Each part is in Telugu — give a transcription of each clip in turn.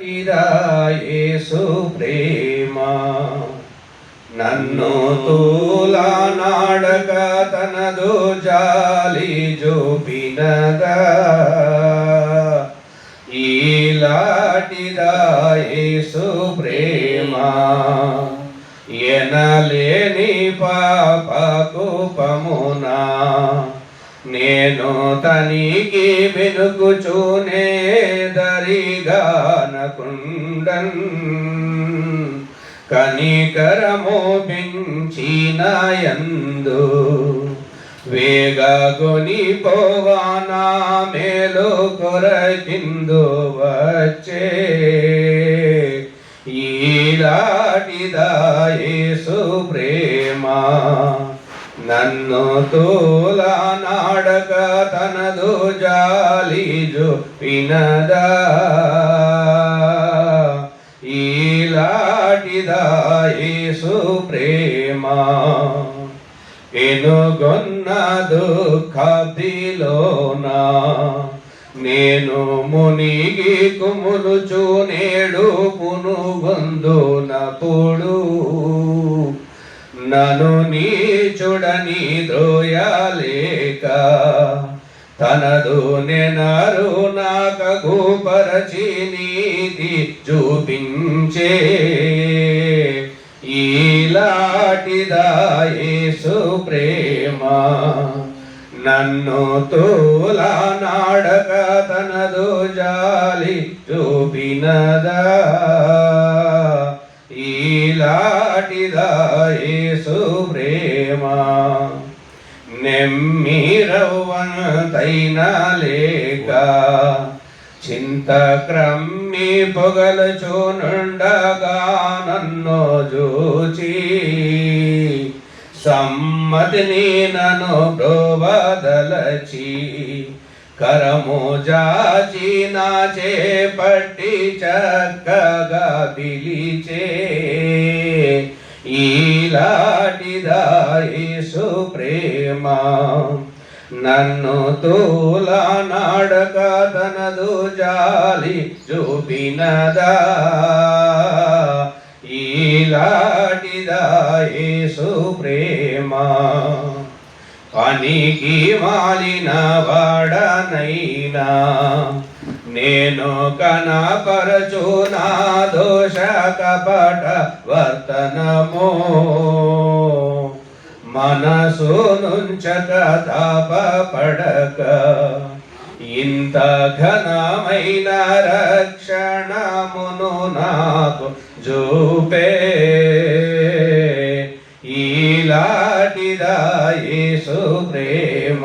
యేసు ప్రేమ నన్ను తూలనాడక తనదు జాలి చూపినదా ఈలాటిదా యేసు ప్రేమ ఎనలేని పాపకూపమునా నేను తనికి వెనుకుచూనే దరిగానకుండన్ కనికరము పెంచిన యందు వేగగొని పోవానా మేలు కొరకిందు వచ్చే ఈలాటిదా యేసు ప్రేమ నన్ను తూలనాడక తనదు జాలి చూపినదా ఈలాటిదా యేసు ప్రేమ ఎనుగొన్న దుఃఖాబ్దిలోనా నేను మునిగి కుములుచు నేడు పునుగొందునప్పుడు నను నీచుడని ద్రోయలేక తనదు నెనరు నాకగు పరచి నీతి చూపించే ఈలాటిదా యేసు ప్రేమ నన్ను తూలనాడక తనదు జాలి చూపినదా ఈలాటిదా యేసు ప్రేమ నెమ్మిరవ్వంతైన లేక చింత క్రమ్మి పొగలుచునుండగా నన్ను చూచి సమ్మతిని నన్ను ప్రోవదలచి కరము జాచి నా చేపట్టి చక్కగా పిలిచే ఈలాటిదా యేసు ప్రేమ నన్ను తూలనాడక తనదు జాలి చూపినదా ఈలాటిదా యేసు ప్రేమ పనికి మాలిన వాడనైనా నేను కనపరచు నా దోష కపట వర్తనమో మనసు నుంచక తాపపడక ఇంత ఘనమైన రక్షణమును నాకు చూపే ఈలాటిదా యేసు ప్రేమ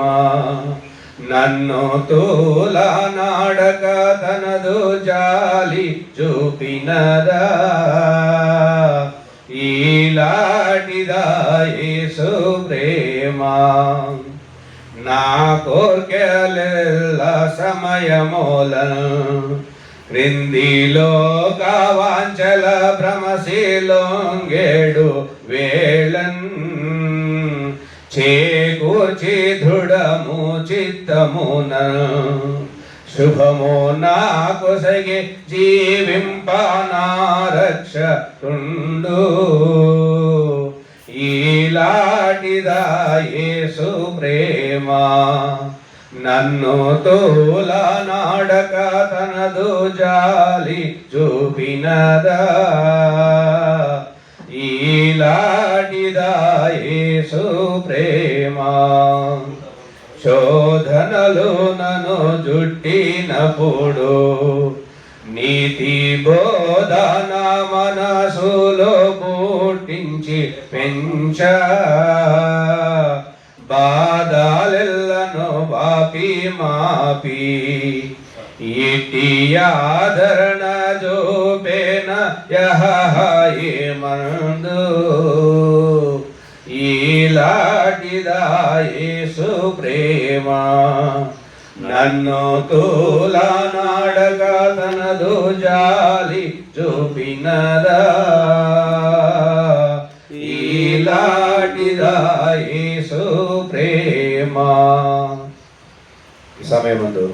నన్ను తూలనాడక తనదు జాలి చూపినదా ఈలాటిదా యేసు ప్రేమ నా కోర్కెల సమయమూల క్రిందిలో కావాంచల భ్రమశీలోంగేడు వేళన్ చేకూర్చి దృఢము చిత్తమున శుభము నాకు సగి జీవింపనారక్షకుండు ఈలాటిదా యేసు ప్రేమ నన్ను తూలనాడక తనదు జాలి చూపినదా ఈలాటిదా యేసు ప్రేమ శోధనలు నన్ను జుట్టినప్పుడు నీతి బోధన మనసులో పుట్టించి పెంచ బాధలెల్లను బాపి మాపి ఇట్టి ఆదరణ జోపేన యెహోవామందు ఈలాటిదా యేసు ప్రేమ నన్ను తూలనాడక తనదు జాలి చూపినదా ఈలాటిదా యేసు ప్రేమ. ఈ సమయమందు